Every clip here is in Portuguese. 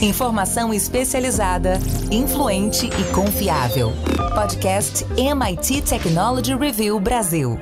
Informação especializada, influente e confiável. Podcast MIT Technology Review Brasil.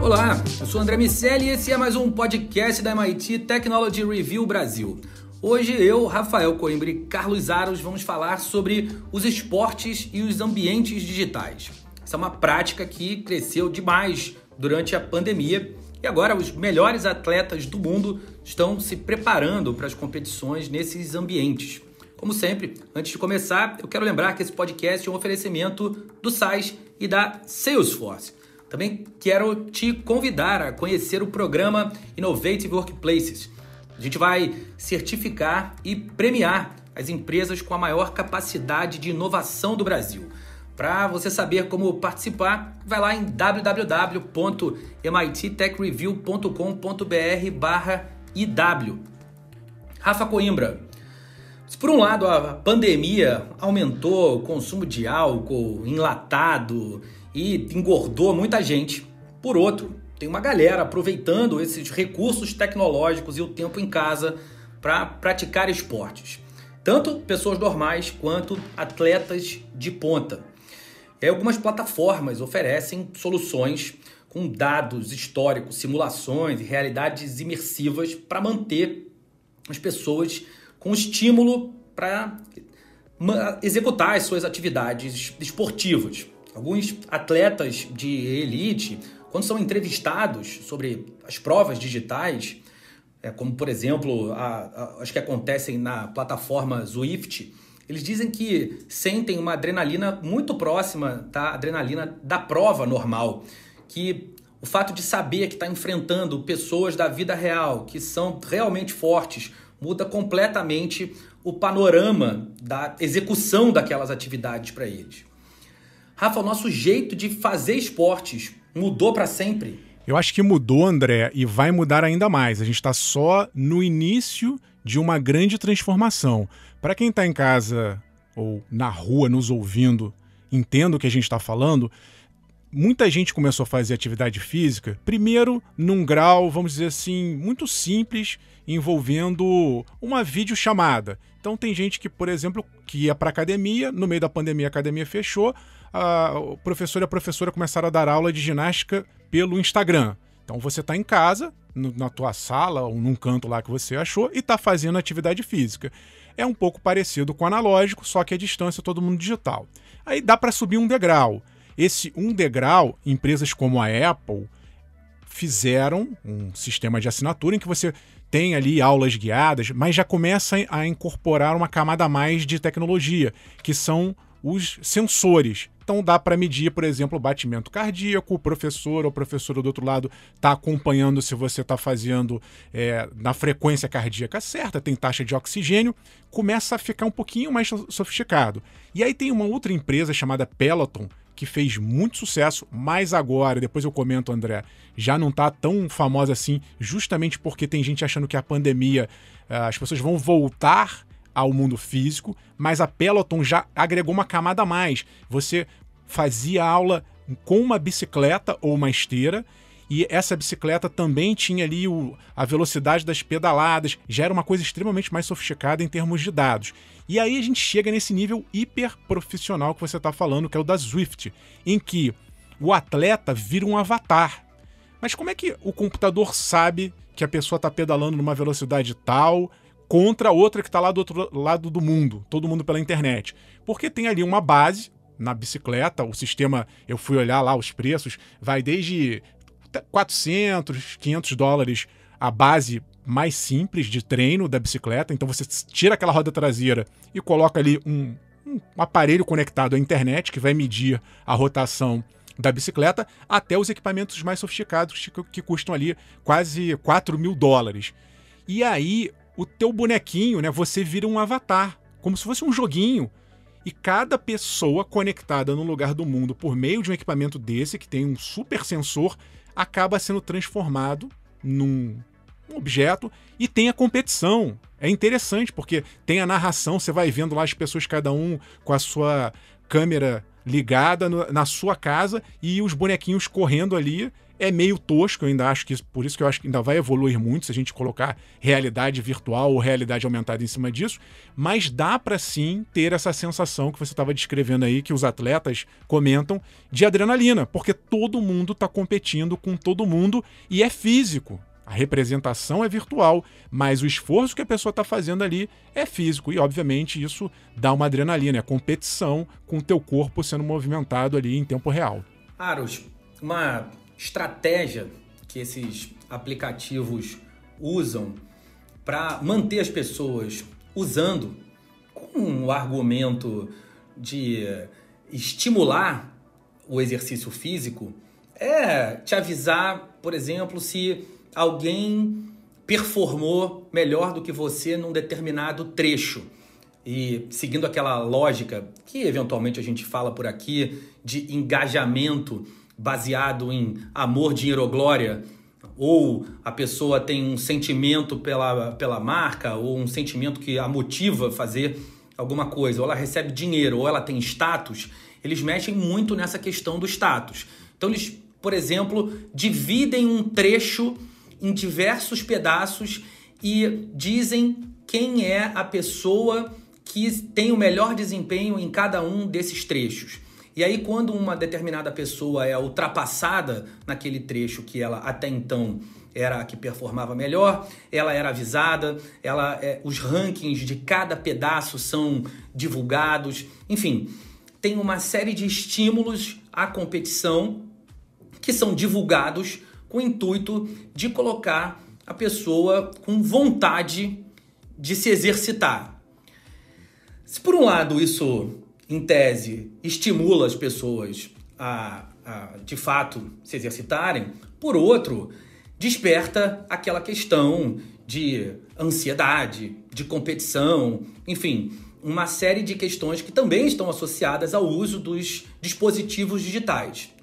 Olá, eu sou André Miceli e esse é mais um podcast da MIT Technology Review Brasil. Hoje eu, Rafael Coimbra e Carlos Aros vamos falar sobre os esportes e os ambientes digitais. Essa é uma prática que cresceu demais durante a pandemia e agora os melhores atletas do mundo estão se preparando para as competições nesses ambientes. Como sempre, antes de começar, eu quero lembrar que esse podcast é um oferecimento do SAIS e da Salesforce. Também quero te convidar a conhecer o programa Innovative Workplaces. A gente vai certificar e premiar as empresas com a maior capacidade de inovação do Brasil. Para você saber como participar, vai lá em www.mittechreview.com.br/IW. Rafa Coimbra, se por um lado a pandemia aumentou o consumo de álcool enlatado e engordou muita gente, por outro, tem uma galera aproveitando esses recursos tecnológicos e o tempo em casa para praticar esportes. Tanto pessoas normais quanto atletas de ponta. E algumas plataformas oferecem soluções com dados históricos, simulações e realidades imersivas para manter as pessoas com estímulo para executar as suas atividades esportivas. Alguns atletas de elite, quando são entrevistados sobre as provas digitais, como por exemplo as que acontecem na plataforma Zwift, eles dizem que sentem uma adrenalina muito próxima da adrenalina da prova normal, que o fato de saber que está enfrentando pessoas da vida real, que são realmente fortes, muda completamente o panorama da execução daquelas atividades para eles. Rafa, o nosso jeito de fazer esportes mudou para sempre? Eu acho que mudou, André, e vai mudar ainda mais. A gente está só no início de uma grande transformação. Para quem está em casa ou na rua nos ouvindo, entenda o que a gente está falando, muita gente começou a fazer atividade física, primeiro num grau, vamos dizer assim, muito simples, envolvendo uma videochamada. Então tem gente que, por exemplo, que ia para academia, no meio da pandemia a academia fechou, o professor e a professora começaram a dar aula de ginástica pelo Instagram. Então você está em casa, na tua sala ou num canto lá que você achou e está fazendo atividade física. É um pouco parecido com o analógico, só que a distância todo mundo digital. Aí dá para subir um degrau. Esse um degrau, empresas como a Apple fizeram um sistema de assinatura em que você tem ali aulas guiadas, mas já começa a incorporar uma camada a mais de tecnologia, que são os sensores. Então dá para medir, por exemplo, o batimento cardíaco, o professor ou professora do outro lado está acompanhando se você está fazendo na frequência cardíaca certa, tem taxa de oxigênio, começa a ficar um pouquinho mais sofisticado. E aí tem uma outra empresa chamada Peloton, que fez muito sucesso, mas agora, depois eu comento, André, já não está tão famosa assim, justamente porque tem gente achando que a pandemia, as pessoas vão voltar ao mundo físico, mas a Peloton já agregou uma camada a mais. Você fazia aula com uma bicicleta ou uma esteira, e essa bicicleta também tinha ali a velocidade das pedaladas, já era uma coisa extremamente mais sofisticada em termos de dados. E aí a gente chega nesse nível hiper profissional que você está falando, que é o da Zwift, em que o atleta vira um avatar. Mas como é que o computador sabe que a pessoa está pedalando numa velocidade tal contra outra que está lá do outro lado do mundo, todo mundo pela internet? Porque tem ali uma base na bicicleta, o sistema, eu fui olhar lá os preços, vai desde $400, $500 a base mais simples de treino da bicicleta. Então você tira aquela roda traseira e coloca ali um aparelho conectado à internet que vai medir a rotação da bicicleta, até os equipamentos mais sofisticados que custam ali quase $4.000. E aí o teu bonequinho, né, você vira um avatar, como se fosse um joguinho. E cada pessoa conectada num lugar do mundo por meio de um equipamento desse, que tem um super sensor, acaba sendo transformado num objeto e tem a competição. É interessante porque tem a narração, você vai vendo lá as pessoas, cada um com a sua câmera ligada na sua casa e os bonequinhos correndo ali. É meio tosco, eu ainda acho que por isso que eu acho que ainda vai evoluir muito se a gente colocar realidade virtual ou realidade aumentada em cima disso, mas dá para sim ter essa sensação que você estava descrevendo aí, que os atletas comentam, de adrenalina, porque todo mundo está competindo com todo mundo e é físico. A representação é virtual, mas o esforço que a pessoa está fazendo ali é físico e, obviamente, isso dá uma adrenalina, é competição com o teu corpo sendo movimentado ali em tempo real. Aros, uma estratégia que esses aplicativos usam para manter as pessoas usando com o argumento de estimular o exercício físico é te avisar, por exemplo, se alguém performou melhor do que você num determinado trecho. E seguindo aquela lógica que eventualmente a gente fala por aqui de engajamento baseado em amor, dinheiro ou glória, ou a pessoa tem um sentimento pela marca, ou um sentimento que a motiva a fazer alguma coisa, ou ela recebe dinheiro, ou ela tem status, eles mexem muito nessa questão do status. Então eles, por exemplo, dividem um trecho em diversos pedaços e dizem quem é a pessoa que tem o melhor desempenho em cada um desses trechos. E aí, quando uma determinada pessoa é ultrapassada naquele trecho que ela até então era a que performava melhor, ela era avisada, os rankings de cada pedaço são divulgados. Enfim, tem uma série de estímulos à competição que são divulgados com o intuito de colocar a pessoa com vontade de se exercitar. Se por um lado isso, em tese, estimula as pessoas a de fato se exercitarem, por outro, desperta aquela questão de ansiedade, de competição, enfim, uma série de questões que também estão associadas ao uso dos dispositivos digitais.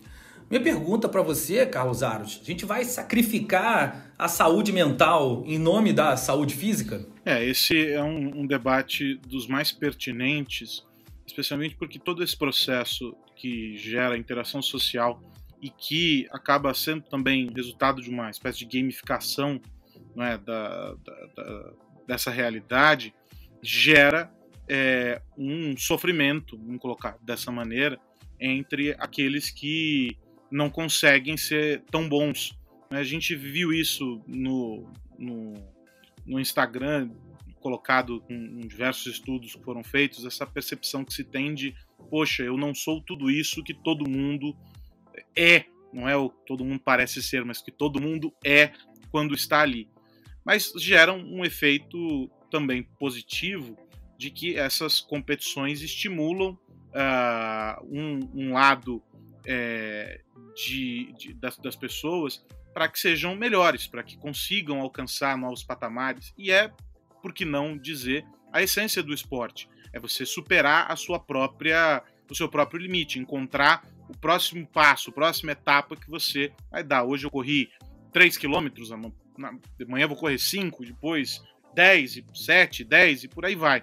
Minha pergunta para você, Carlos Aros, a gente vai sacrificar a saúde mental em nome da saúde física? Esse é um debate dos mais pertinentes, especialmente porque todo esse processo que gera interação social e que acaba sendo também resultado de uma espécie de gamificação, não é, dessa realidade, gera um sofrimento, vamos colocar dessa maneira, entre aqueles que não conseguem ser tão bons. A gente viu isso no Instagram, colocado em diversos estudos que foram feitos, essa percepção que se tem de, poxa, eu não sou tudo isso que todo mundo é, não é o que todo mundo parece ser, mas que todo mundo é quando está ali. Mas geram um efeito também positivo de que essas competições estimulam um lado das pessoas para que sejam melhores, para que consigam alcançar novos patamares. E por que não dizer, a essência do esporte. É você superar o seu próprio limite, encontrar o próximo passo, a próxima etapa que você vai dar. Hoje eu corri 3 km, de manhã eu vou correr 5, depois 10, 7, 10 e por aí vai.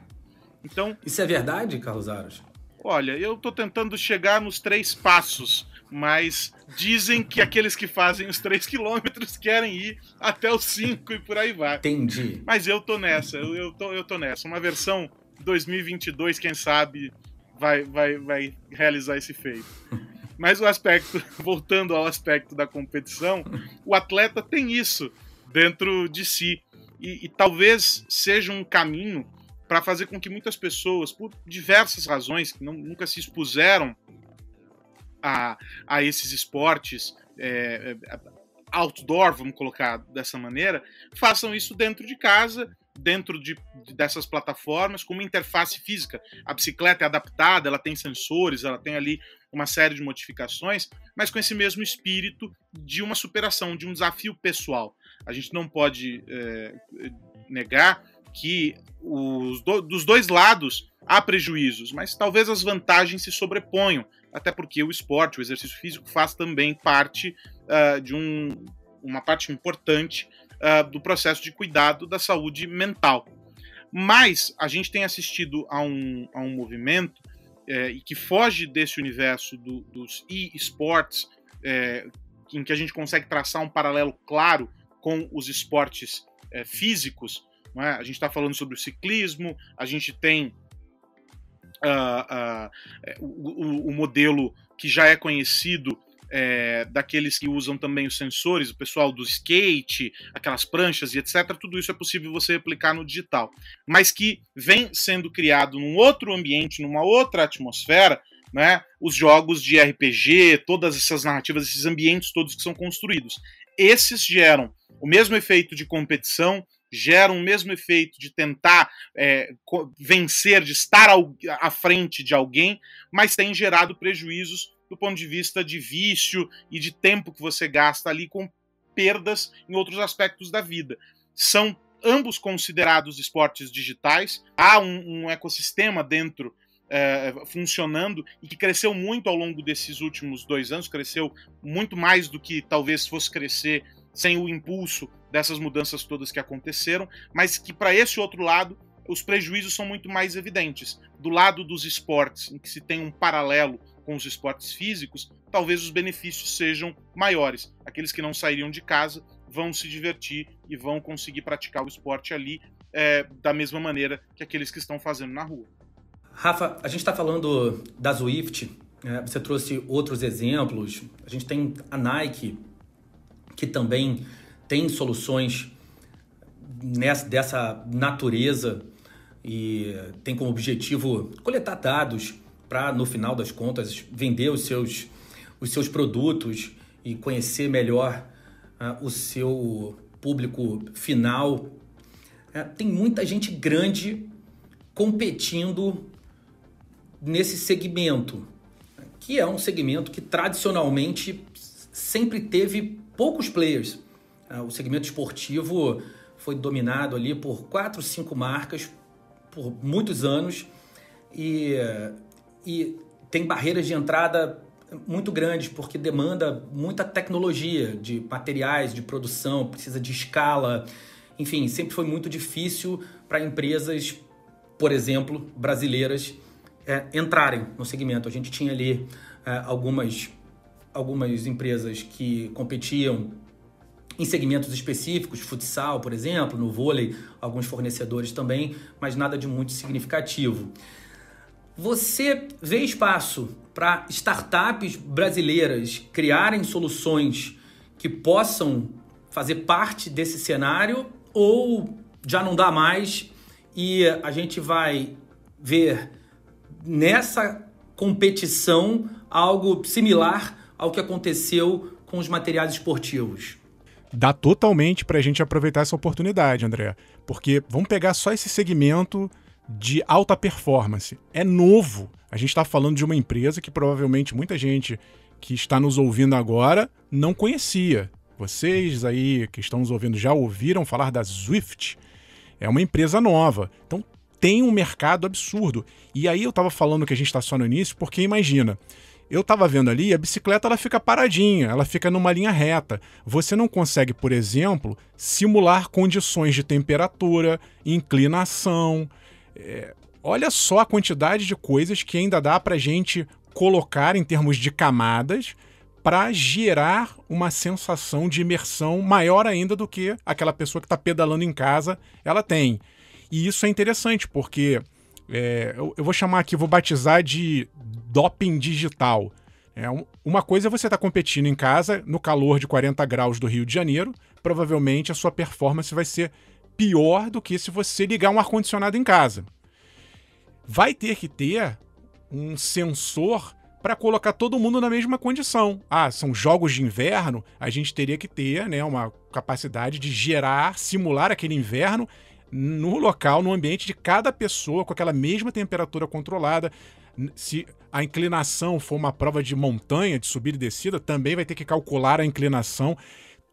Então, isso é verdade, Carlos Aros? Olha, eu estou tentando chegar nos 3 passos, mas dizem que aqueles que fazem os 3 quilômetros querem ir até os 5 e por aí vai. Entendi. Mas eu tô nessa, eu tô nessa. Uma versão 2022, quem sabe, vai realizar esse feito. Mas voltando ao aspecto da competição, o atleta tem isso dentro de si. E talvez seja um caminho para fazer com que muitas pessoas, por diversas razões, que nunca se expuseram a esses esportes outdoor, vamos colocar dessa maneira, façam isso dentro de casa, dentro dessas plataformas, com uma interface física. A bicicleta é adaptada, ela tem sensores, ela tem ali uma série de modificações, mas com esse mesmo espírito de uma superação, de um desafio pessoal. A gente não pode negar que dos dois lados há prejuízos, mas talvez as vantagens se sobreponham, até porque o esporte, o exercício físico, faz também parte de uma parte importante do processo de cuidado da saúde mental. Mas a gente tem assistido a um movimento e que foge desse universo dos e-sports, em que a gente consegue traçar um paralelo claro com os esportes físicos, não é? A gente está falando sobre o ciclismo, a gente tem o modelo que já é conhecido daqueles que usam também os sensores, o pessoal do skate, aquelas pranchas e etc. Tudo isso é possível você replicar no digital, mas que vem sendo criado num outro ambiente, numa outra atmosfera, né? Os jogos de RPG, todas essas narrativas, esses ambientes todos que são construídos. Esses geram o mesmo efeito de competição, geram o mesmo efeito de tentar vencer, de estar à frente de alguém, mas tem gerado prejuízos do ponto de vista de vício e de tempo que você gasta ali com perdas em outros aspectos da vida. São ambos considerados esportes digitais, há um ecossistema dentro funcionando e que cresceu muito ao longo desses últimos 2 anos, cresceu muito mais do que talvez fosse crescer sem o impulso dessas mudanças todas que aconteceram, mas que para esse outro lado os prejuízos são muito mais evidentes. Do lado dos esportes, em que se tem um paralelo com os esportes físicos, talvez os benefícios sejam maiores. Aqueles que não sairiam de casa vão se divertir e vão conseguir praticar o esporte ali da mesma maneira que aqueles que estão fazendo na rua. Rafa, a gente está falando da Zwift, você trouxe outros exemplos, a gente tem a Nike, que também tem soluções dessa natureza e tem como objetivo coletar dados para, no final das contas, vender os seus produtos e conhecer melhor o seu público final. Tem muita gente grande competindo nesse segmento, que é um segmento que tradicionalmente sempre teve poucos players. O segmento esportivo foi dominado ali por 4, 5 marcas por muitos anos e tem barreiras de entrada muito grandes, porque demanda muita tecnologia de materiais, de produção, precisa de escala. Enfim, sempre foi muito difícil para empresas, por exemplo, brasileiras, entrarem no segmento. A gente tinha ali algumas empresas que competiam em segmentos específicos, futsal, por exemplo, no vôlei, alguns fornecedores também, mas nada de muito significativo. Você vê espaço para startups brasileiras criarem soluções que possam fazer parte desse cenário, ou já não dá mais e a gente vai ver nessa competição algo similar ao que aconteceu com os materiais esportivos? Dá totalmente para a gente aproveitar essa oportunidade, André, porque vamos pegar só esse segmento de alta performance. É novo. A gente está falando de uma empresa que provavelmente muita gente que está nos ouvindo agora não conhecia. Vocês aí que estão nos ouvindo já ouviram falar da Zwift. É uma empresa nova. Então tem um mercado absurdo. E aí eu estava falando que a gente está só no início, porque imagina, eu estava vendo ali, a bicicleta ela fica paradinha, ela fica numa linha reta. Você não consegue, por exemplo, simular condições de temperatura, inclinação. Olha só a quantidade de coisas que ainda dá para a gente colocar em termos de camadas para gerar uma sensação de imersão maior ainda do que aquela pessoa que está pedalando em casa ela tem. E isso é interessante, porque eu vou chamar aqui, vou batizar de doping digital. Uma coisa é você estar competindo em casa no calor de 40 graus do Rio de Janeiro, provavelmente a sua performance vai ser pior do que se você ligar um ar-condicionado em casa. Vai ter que ter um sensor para colocar todo mundo na mesma condição. São jogos de inverno, a gente teria que ter, né, uma capacidade de simular aquele inverno no local, no ambiente de cada pessoa, com aquela mesma temperatura controlada. Se a inclinação for uma prova de montanha, de subida e descida, também vai ter que calcular a inclinação.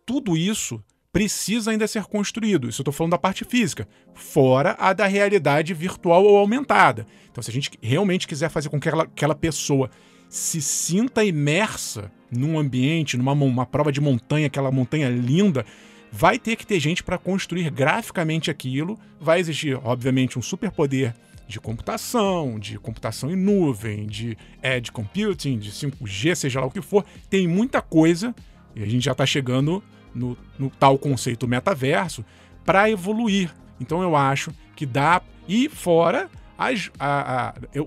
Tudo isso precisa ainda ser construído. Isso eu estou falando da parte física, fora a da realidade virtual ou aumentada. Então, se a gente realmente quiser fazer com que aquela pessoa se sinta imersa num ambiente, numa prova de montanha, aquela montanha linda, vai ter que ter gente para construir graficamente aquilo. Vai exigir, obviamente, um superpoder de computação em nuvem, de edge computing, de 5G, seja lá o que for. Tem muita coisa, e a gente já está chegando no tal conceito metaverso, para evoluir. Então eu acho que dá... E fora,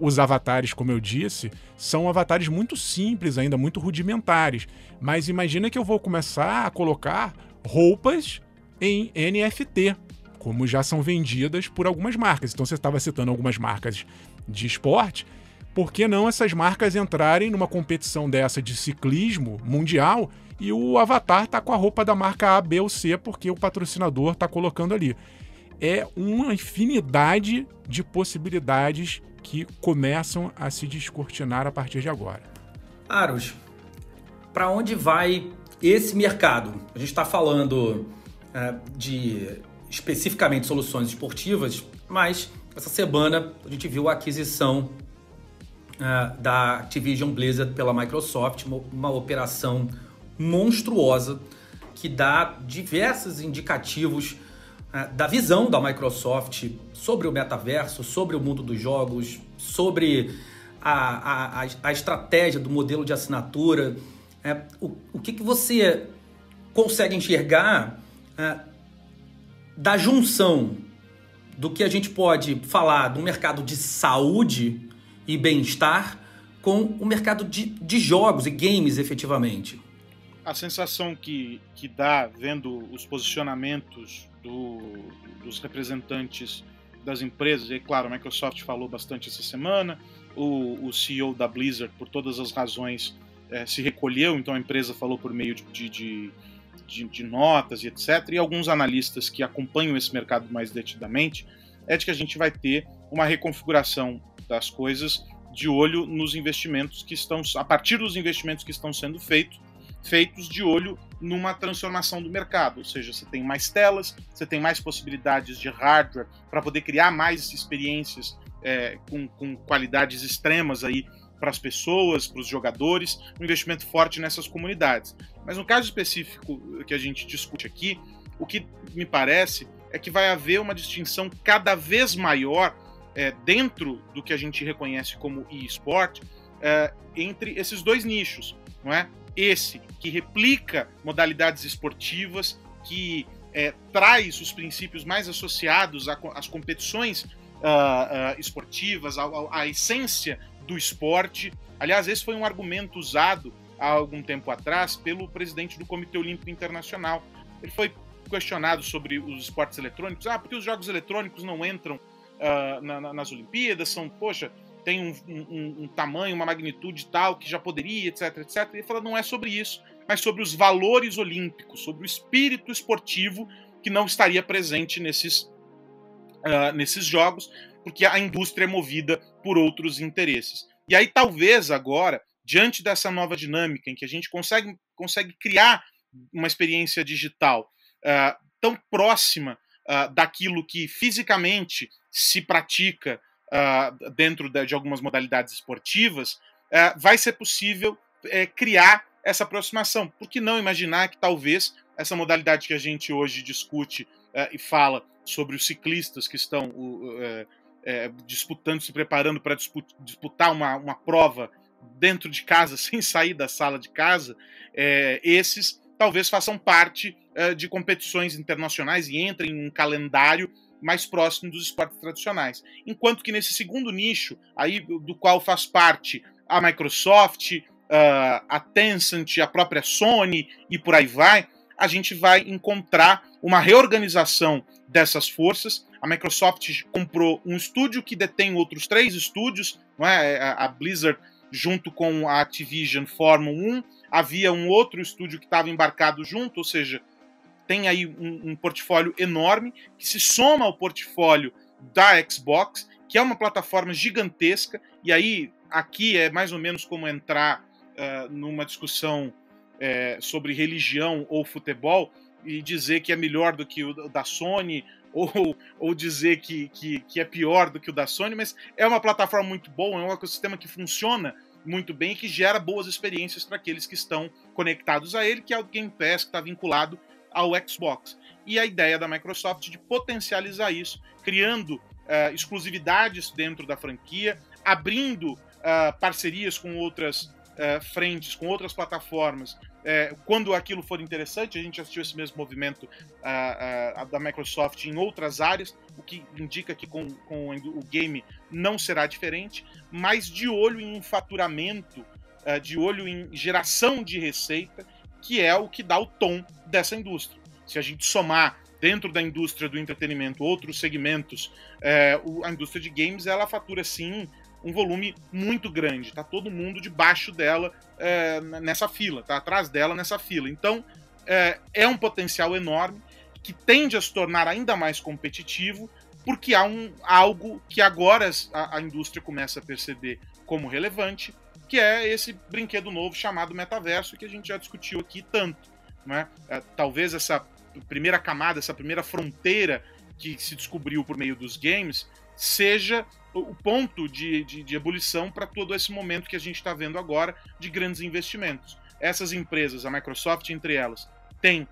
os avatares, como eu disse, são avatares muito simples ainda, muito rudimentares. Mas imagina que eu vou começar a colocar roupas em NFT, como já são vendidas por algumas marcas. Então você estava citando algumas marcas de esporte. Por que não essas marcas entrarem numa competição dessa de ciclismo mundial e o avatar tá com a roupa da marca A, B ou C porque o patrocinador está colocando ali? É uma infinidade de possibilidades que começam a se descortinar a partir de agora. Aros, para onde vai esse mercado? A gente está falando de especificamente soluções esportivas, mas essa semana a gente viu a aquisição da Activision Blizzard pela Microsoft, uma operação monstruosa que dá diversos indicativos da visão da Microsoft sobre o metaverso, sobre o mundo dos jogos, sobre a estratégia do modelo de assinatura. O que você consegue enxergar da junção do que a gente pode falar do mercado de saúde e bem-estar com o mercado de jogos e games, efetivamente? A sensação que dá, vendo os posicionamentos dos representantes das empresas, e claro, a Microsoft falou bastante essa semana, o CEO da Blizzard, por todas as razões, se recolheu, então a empresa falou por meio de notas e etc. E alguns analistas que acompanham esse mercado mais detidamente, é de que a gente vai ter uma reconfiguração das coisas de olho nos investimentos que estão, a partir dos investimentos que estão sendo feitos de olho numa transformação do mercado, ou seja, você tem mais telas, você tem mais possibilidades de hardware para poder criar mais experiências com qualidades extremas aí para as pessoas, para os jogadores, um investimento forte nessas comunidades. Mas no caso específico que a gente discute aqui, o que me parece é que vai haver uma distinção cada vez maior dentro do que a gente reconhece como e-sport entre esses dois nichos, não é? Esse que replica modalidades esportivas, que traz os princípios mais associados às competições esportivas, à essência do esporte. Aliás, esse foi um argumento usado há algum tempo atrás pelo presidente do Comitê Olímpico Internacional. Ele foi questionado sobre os esportes eletrônicos. Porque os jogos eletrônicos não entram nas Olimpíadas, tem um tamanho, uma magnitude tal que já poderia, etc, etc. E ele fala, não é sobre isso, mas sobre os valores olímpicos, sobre o espírito esportivo que não estaria presente nesses jogos, porque a indústria é movida por outros interesses. E aí talvez agora, diante dessa nova dinâmica em que a gente consegue criar uma experiência digital tão próxima daquilo que fisicamente se pratica dentro de algumas modalidades esportivas, vai ser possível criar essa aproximação. Por que não imaginar que talvez essa modalidade que a gente hoje discute e fala sobre os ciclistas que estão disputando, se preparando para disputar uma prova dentro de casa, sem sair da sala de casa, esses talvez façam parte de competições internacionais e entrem em um calendário mais próximo dos esportes tradicionais. Enquanto que nesse segundo nicho, aí, do qual faz parte a Microsoft, a Tencent, a própria Sony e por aí vai, a gente vai encontrar uma reorganização dessas forças. A Microsoft comprou um estúdio que detém outros 3 estúdios, não é? A Blizzard junto com a Activision formam um, havia um outro estúdio que estava embarcado junto, ou seja, tem aí um portfólio enorme que se soma ao portfólio da Xbox, que é uma plataforma gigantesca, e aí aqui é mais ou menos como entrar numa discussão sobre religião ou futebol e dizer que é melhor do que o da Sony ou dizer que é pior do que o da Sony, mas é uma plataforma muito boa, é um ecossistema que funciona muito bem e que gera boas experiências para aqueles que estão conectados a ele, que é o Game Pass, que está vinculado ao Xbox. E a ideia da Microsoft de potencializar isso, criando exclusividades dentro da franquia, abrindo parcerias com outras frentes, com outras plataformas, quando aquilo for interessante. A gente assistiu esse mesmo movimento da Microsoft em outras áreas, o que indica que com o game não será diferente, mas de olho em faturamento, de olho em geração de receita, que é o que dá o tom dessa indústria. Se a gente somar dentro da indústria do entretenimento outros segmentos, a indústria de games, ela fatura sim um volume muito grande, tá todo mundo debaixo dela nessa fila, tá atrás dela nessa fila. Então, é um potencial enorme que tende a se tornar ainda mais competitivo, porque há algo que agora a indústria começa a perceber como relevante, que é esse brinquedo novo chamado metaverso, que a gente já discutiu aqui tanto, né? Talvez essa primeira camada, essa primeira fronteira que se descobriu por meio dos games, seja o ponto de ebulição para todo esse momento que a gente está vendo agora de grandes investimentos. Essas empresas, a Microsoft entre elas, tem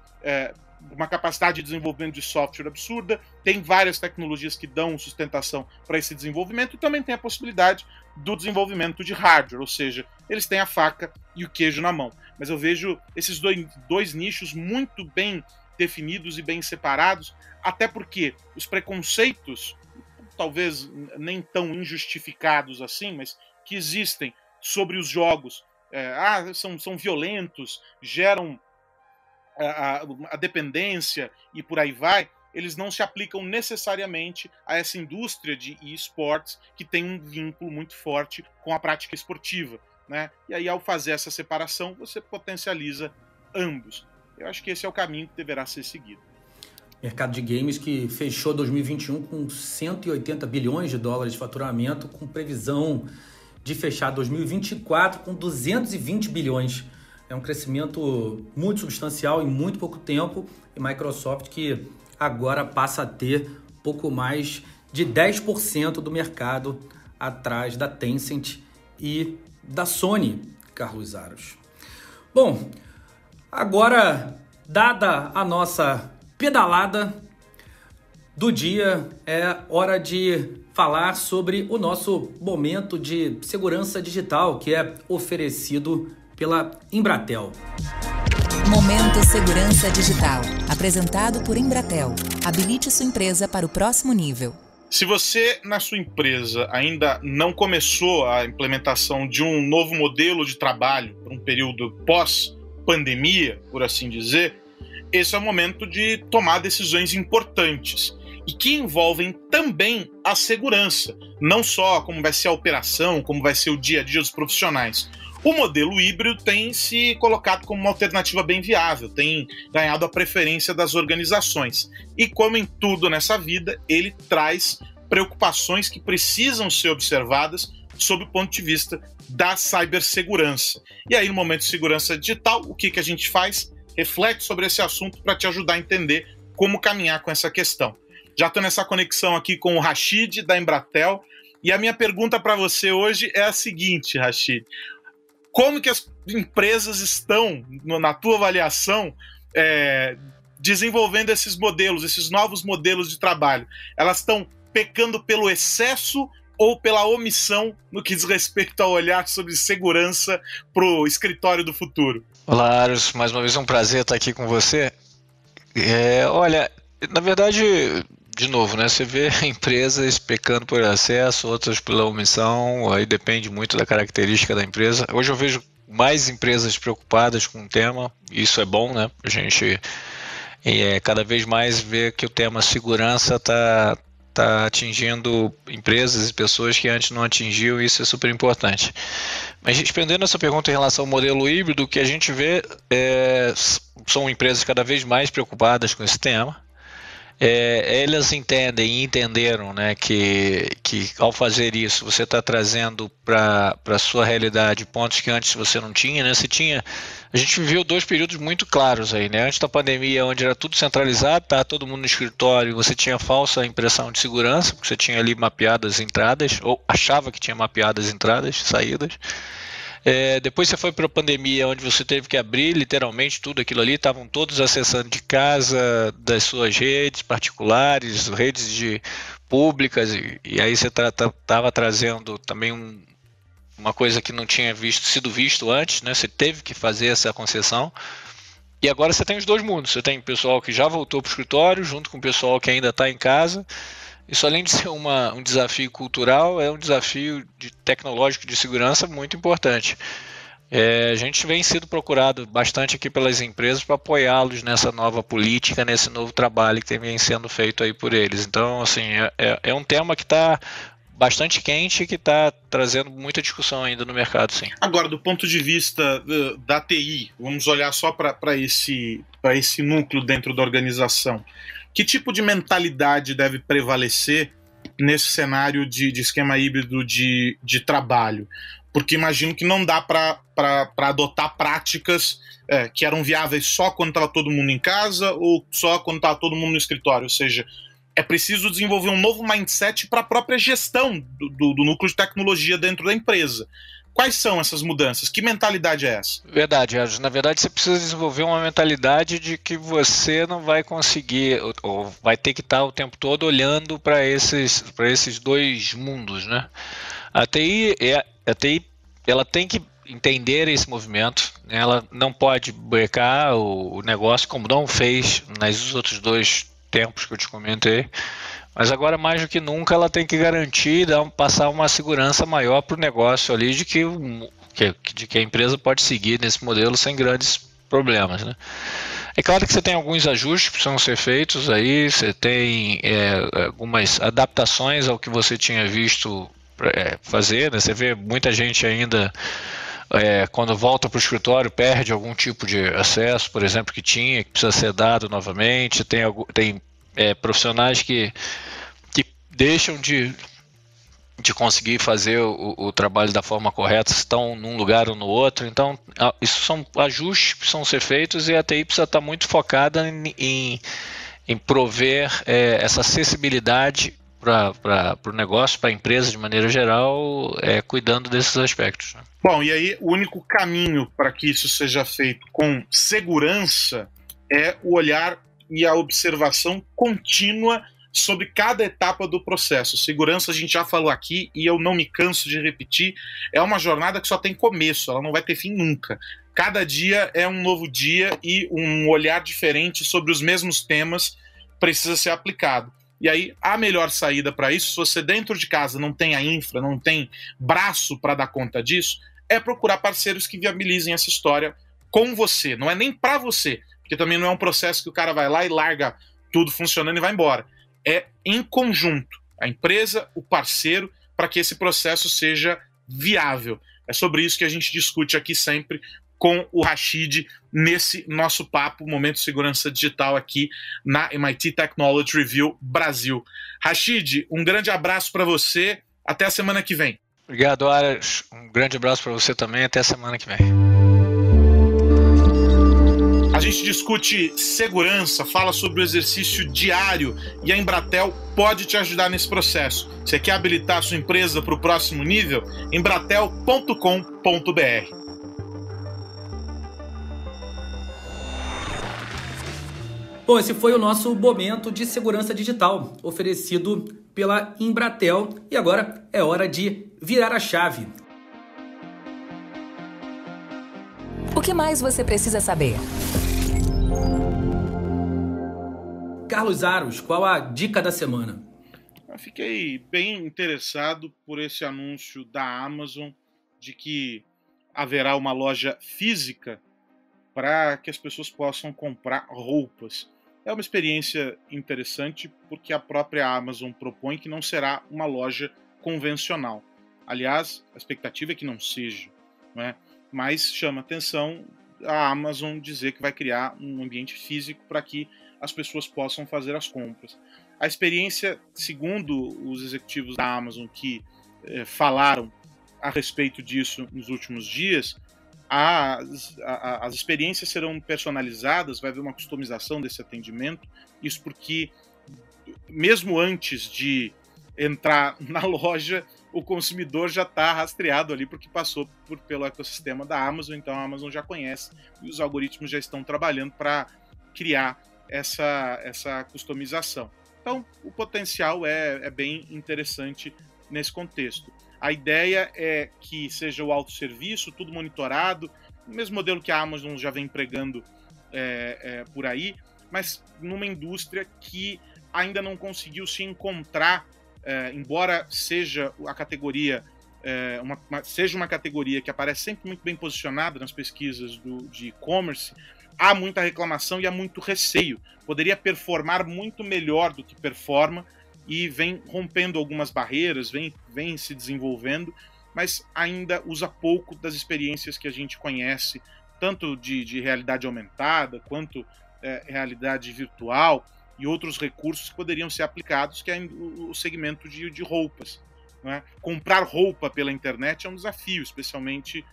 uma capacidade de desenvolvimento de software absurda, tem várias tecnologias que dão sustentação para esse desenvolvimento, e também tem a possibilidade do desenvolvimento de hardware, ou seja, eles têm a faca e o queijo na mão. Mas eu vejo esses dois nichos muito bem definidos e bem separados, até porque os preconceitos, talvez nem tão injustificados assim, mas que existem sobre os jogos, são violentos, geram a dependência e por aí vai, eles não se aplicam necessariamente a essa indústria de esportes que tem um vínculo muito forte com a prática esportiva, né? E aí, ao fazer essa separação, você potencializa ambos. Eu acho que esse é o caminho que deverá ser seguido. Mercado de games que fechou 2021 com 180 bilhões de dólares de faturamento, com previsão de fechar 2024 com 220 bilhões. É um crescimento muito substancial em muito pouco tempo, e Microsoft que agora passa a ter pouco mais de 10% do mercado atrás da Tencent e da Sony, Carlos Aros. Bom, agora, dada a nossa pedalada do dia, é hora de falar sobre o nosso momento de segurança digital, que é oferecido pela Embratel. Momento Segurança Digital, apresentado por Embratel. Habilite sua empresa para o próximo nível. Se você, na sua empresa, ainda não começou a implementação de um novo modelo de trabalho para um período pós-pandemia, por assim dizer, esse é o momento de tomar decisões importantes e que envolvem também a segurança, não só como vai ser a operação, como vai ser o dia a dia dos profissionais. O modelo híbrido tem se colocado como uma alternativa bem viável, tem ganhado a preferência das organizações. E como em tudo nessa vida, ele traz preocupações que precisam ser observadas sob o ponto de vista da cibersegurança. E aí, no momento de segurança digital, o que a gente faz? Reflete sobre esse assunto para te ajudar a entender como caminhar com essa questão. Já estou nessa conexão aqui com o Rashid, da Embratel, e a minha pergunta para você hoje é a seguinte, Rashid. Como que as empresas estão, na tua avaliação, desenvolvendo esses modelos, esses novos modelos de trabalho? Elas estão pecando pelo excesso ou pela omissão no que diz respeito ao olhar sobre segurança para o escritório do futuro? Olá, Aros, mais uma vez é um prazer estar aqui com você. Olha, na verdade, de novo, né? Você vê empresas pecando por acesso, outras pela omissão, aí depende muito da característica da empresa. Hoje eu vejo mais empresas preocupadas com o tema, isso é bom, né? A gente cada vez mais vê que o tema segurança está atingindo empresas e pessoas que antes não atingiam, e isso é super importante. Mas respondendo essa pergunta em relação ao modelo híbrido, o que a gente vê são empresas cada vez mais preocupadas com esse tema. Elas entendem e entenderam, né, que ao fazer isso você está trazendo para a sua realidade pontos que antes você não tinha, né? A gente viveu 2 períodos muito claros aí, né? Antes da pandemia, onde era tudo centralizado, tá todo mundo no escritório, você tinha falsa impressão de segurança, porque você tinha ali mapeadas entradas, ou achava que tinha mapeadas entradas, saídas. Depois você foi para a pandemia, onde você teve que abrir literalmente tudo aquilo ali, estavam todos acessando de casa, das suas redes particulares, redes públicas, e aí você estava trazendo também uma coisa que não tinha sido visto antes, né? Você teve que fazer essa concessão. E agora você tem os dois mundos. Você tem o pessoal que já voltou para o escritório, junto com o pessoal que ainda está em casa. Isso, além de ser um desafio cultural, é um desafio tecnológico de segurança muito importante. A gente vem sendo procurado bastante aqui pelas empresas para apoiá-los nessa nova política, nesse novo trabalho que vem sendo feito aí por eles. Então, assim, é um tema que está bastante quente e que está trazendo muita discussão ainda no mercado, sim. Agora, do ponto de vista da TI, vamos olhar só para esse núcleo dentro da organização. Que tipo de mentalidade deve prevalecer nesse cenário de esquema híbrido de trabalho? Porque imagino que não dá para adotar práticas que eram viáveis só quando estava todo mundo em casa ou só quando estava todo mundo no escritório. Ou seja, é preciso desenvolver um novo mindset para a própria gestão do núcleo de tecnologia dentro da empresa. Quais são essas mudanças? Que mentalidade é essa? Verdade, Edson. Na verdade, você precisa desenvolver uma mentalidade de que você não vai conseguir, ou vai ter que estar o tempo todo olhando para esses dois mundos, né? A TI, ela tem que entender esse movimento, né? Ela não pode brecar o negócio, como não fez nos outros dois tempos que eu te comentei. Mas agora, mais do que nunca, ela tem que garantir, passar uma segurança maior para o negócio ali de que a empresa pode seguir nesse modelo sem grandes problemas, né? É claro que você tem alguns ajustes que precisam ser feitos aí, você tem algumas adaptações ao que você tinha visto fazer, né? Você vê muita gente ainda, quando volta para o escritório, perde algum tipo de acesso, por exemplo, que precisa ser dado novamente. Tem profissionais que deixam de conseguir fazer o trabalho da forma correta, estão num lugar ou no outro. Então, isso são ajustes que precisam ser feitos, e a TI precisa estar muito focada em prover essa acessibilidade para o negócio, para a empresa de maneira geral, cuidando desses aspectos, né? Bom, e aí o único caminho para que isso seja feito com segurança é o olhar e a observação contínua sobre cada etapa do processo. Segurança a gente já falou aqui e eu não me canso de repetir, é uma jornada que só tem começo, ela não vai ter fim nunca. Cada dia é um novo dia e um olhar diferente sobre os mesmos temas precisa ser aplicado. E aí, a melhor saída para isso, se você dentro de casa não tem a infra, não tem braço para dar conta disso, é procurar parceiros que viabilizem essa história com você. Não é nem para você, porque também não é um processo que o cara vai lá e larga tudo funcionando e vai embora. É em conjunto, a empresa, o parceiro, para que esse processo seja viável. É sobre isso que a gente discute aqui sempre com o Rashid nesse nosso papo, Momento Segurança Digital, aqui na MIT Technology Review Brasil. Rashid, um grande abraço para você, até a semana que vem. Obrigado, Aras. Um grande abraço para você também, até a semana que vem. A gente discute segurança, fala sobre o exercício diário, e a Embratel pode te ajudar nesse processo. Você quer habilitar a sua empresa para o próximo nível? Embratel.com.br. Bom, esse foi o nosso Momento de Segurança Digital, oferecido pela Embratel, e agora é hora de virar a chave. O que mais você precisa saber? Carlos Aros, qual a dica da semana? Eu fiquei bem interessado por esse anúncio da Amazon de que haverá uma loja física para que as pessoas possam comprar roupas. É uma experiência interessante porque a própria Amazon propõe que não será uma loja convencional. Aliás, a expectativa é que não seja, né? Mas chama atenção a Amazon dizer que vai criar um ambiente físico para que as pessoas possam fazer as compras. A experiência, segundo os executivos da Amazon que falaram a respeito disso nos últimos dias, as experiências serão personalizadas, vai haver uma customização desse atendimento, isso porque mesmo antes de entrar na loja, o consumidor já está rastreado ali porque passou pelo ecossistema da Amazon, então a Amazon já conhece e os algoritmos já estão trabalhando para criar essa customização. Então, o potencial é bem interessante nesse contexto. A ideia é que seja o autosserviço, tudo monitorado, o mesmo modelo que a Amazon já vem empregando por aí, mas numa indústria que ainda não conseguiu se encontrar, embora seja a categoria seja uma categoria que aparece sempre muito bem posicionada nas pesquisas de e-commerce, há muita reclamação e há muito receio. Poderia performar muito melhor do que performa e vem rompendo algumas barreiras, vem se desenvolvendo, mas ainda usa pouco das experiências que a gente conhece, tanto de realidade aumentada, quanto realidade virtual e outros recursos que poderiam ser aplicados, que é o segmento de roupas. Né? Comprar roupa pela internet é um desafio, especialmente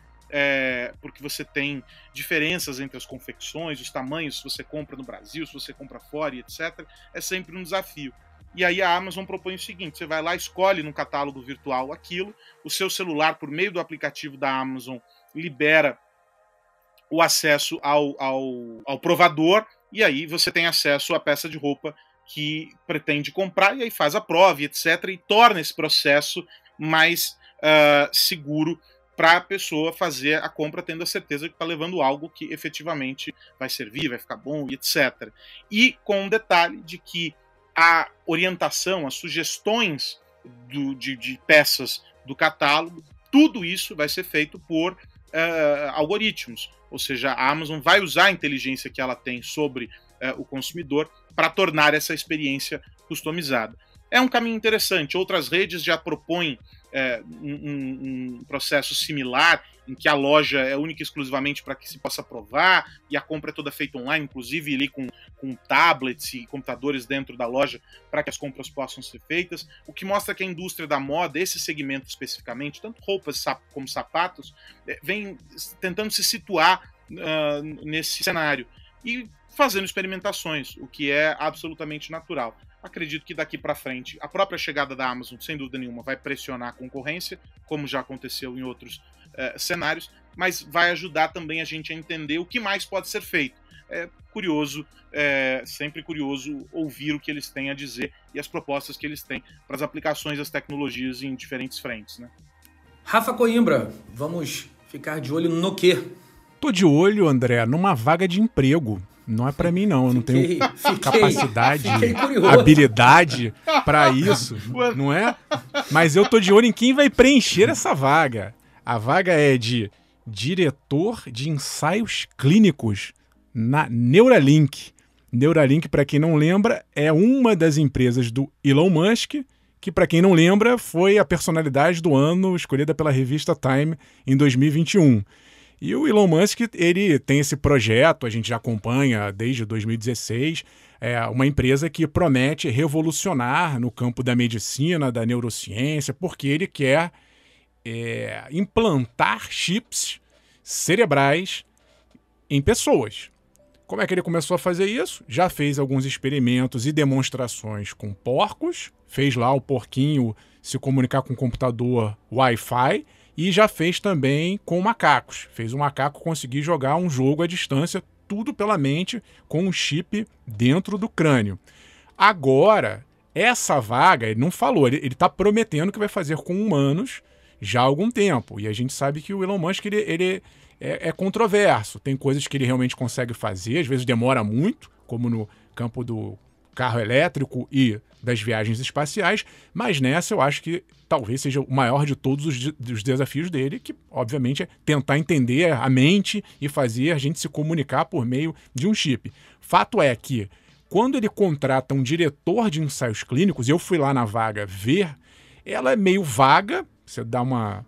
porque você tem diferenças entre as confecções, os tamanhos, se você compra no Brasil, se você compra fora, e etc. É sempre um desafio. E aí a Amazon propõe o seguinte: você vai lá, escolhe no catálogo virtual aquilo, o seu celular, por meio do aplicativo da Amazon, libera o acesso ao provador, e aí você tem acesso à peça de roupa que pretende comprar, e aí faz a prova, etc., e torna esse processo mais seguro para a pessoa fazer a compra tendo a certeza que está levando algo que efetivamente vai servir, vai ficar bom, e etc. E com um detalhe de que a orientação, as sugestões de peças do catálogo, tudo isso vai ser feito por algoritmos. Ou seja, a Amazon vai usar a inteligência que ela tem sobre o consumidor para tornar essa experiência customizada. É um caminho interessante. Outras redes já propõem um processo similar, em que a loja é única e exclusivamente para que se possa provar, e a compra é toda feita online, inclusive ali com tablets e computadores dentro da loja, para que as compras possam ser feitas, o que mostra que a indústria da moda, esse segmento especificamente, tanto roupas como sapatos, vem tentando se situar nesse cenário e fazendo experimentações, o que é absolutamente natural. Acredito que daqui para frente, a própria chegada da Amazon, sem dúvida nenhuma, vai pressionar a concorrência, como já aconteceu em outros cenários, mas vai ajudar também a gente a entender o que mais pode ser feito. É curioso, sempre curioso ouvir o que eles têm a dizer e as propostas que eles têm para as aplicações das tecnologias em diferentes frentes, né? Rafa Coimbra, vamos ficar de olho no quê? Tô de olho, André, numa vaga de emprego. Não é pra mim, não. Eu não tenho capacidade, habilidade pra isso, não é? Mas eu tô de olho em quem vai preencher essa vaga. A vaga é de diretor de ensaios clínicos na Neuralink. Neuralink, para quem não lembra, é uma das empresas do Elon Musk, que, para quem não lembra, foi a personalidade do ano escolhida pela revista Time em 2021. E o Elon Musk, ele tem esse projeto, a gente já acompanha desde 2016, uma empresa que promete revolucionar no campo da medicina, da neurociência, porque ele quer implantar chips cerebrais em pessoas. Como é que ele começou a fazer isso? Já fez alguns experimentos e demonstrações com porcos, fez lá o porquinho se comunicar com o computador Wi-Fi, e já fez também com macacos. Fez o macaco conseguir jogar um jogo à distância, tudo pela mente, com um chip dentro do crânio. Agora, essa vaga, ele não falou, ele está prometendo que vai fazer com humanos já há algum tempo. E a gente sabe que o Elon Musk ele é controverso. Tem coisas que ele realmente consegue fazer, às vezes demora muito, como no campo do carro elétrico e das viagens espaciais, mas nessa eu acho que talvez seja o maior de todos os desafios dele, que obviamente é tentar entender a mente e fazer a gente se comunicar por meio de um chip. Fato é que quando ele contrata um diretor de ensaios clínicos, eu fui lá na vaga ver, ela é meio vaga, você dá uma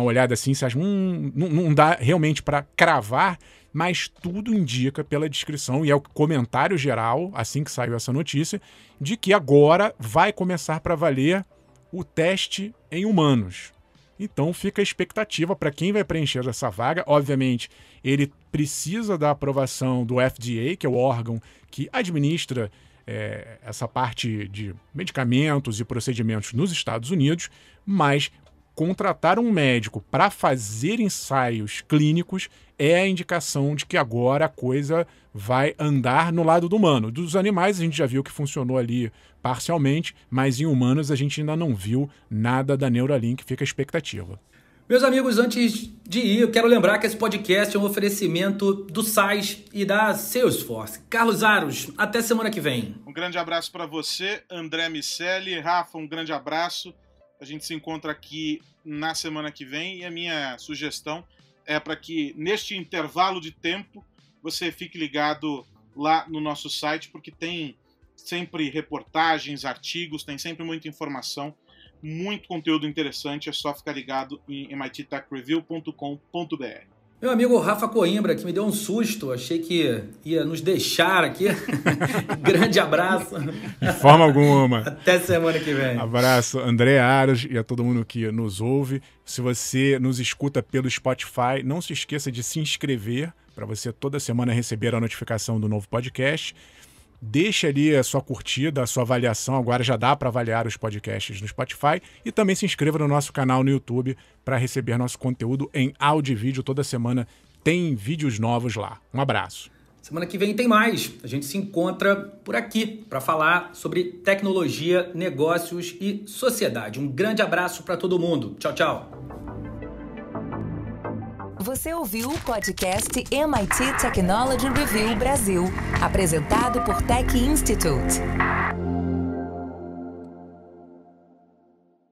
olhada assim, você acha, não dá realmente para cravar, mas tudo indica pela descrição, e é o comentário geral, assim que saiu essa notícia, de que agora vai começar para valer o teste em humanos. Então fica a expectativa para quem vai preencher essa vaga. Obviamente, ele precisa da aprovação do FDA, que é o órgão que administra essa parte de medicamentos e procedimentos nos Estados Unidos, mas contratar um médico para fazer ensaios clínicos é a indicação de que agora a coisa vai andar no lado do humano. Dos animais a gente já viu que funcionou ali parcialmente, mas em humanos a gente ainda não viu nada da Neuralink, fica a expectativa. Meus amigos, antes de ir, eu quero lembrar que esse podcast é um oferecimento do SAIS e da Salesforce. Carlos Aros, até semana que vem. Um grande abraço para você, André Miceli. Rafa, um grande abraço. A gente se encontra aqui na semana que vem e a minha sugestão é para que neste intervalo de tempo você fique ligado lá no nosso site, porque tem sempre reportagens, artigos, tem sempre muita informação, muito conteúdo interessante, é só ficar ligado em mittechreview.com.br. Meu amigo Rafa Coimbra, que me deu um susto, achei que ia nos deixar aqui. Grande abraço. De forma alguma. Até semana que vem. Abraço, André Aros e a todo mundo que nos ouve. Se você nos escuta pelo Spotify, não se esqueça de se inscrever para você toda semana receber a notificação do novo podcast. Deixe ali a sua curtida, a sua avaliação. Agora já dá para avaliar os podcasts no Spotify. E também se inscreva no nosso canal no YouTube para receber nosso conteúdo em áudio e vídeo. Toda semana tem vídeos novos lá. Um abraço. Semana que vem tem mais. A gente se encontra por aqui para falar sobre tecnologia, negócios e sociedade. Um grande abraço para todo mundo. Tchau, tchau. Você ouviu o podcast MIT Technology Review Brasil, apresentado por Tech Institute.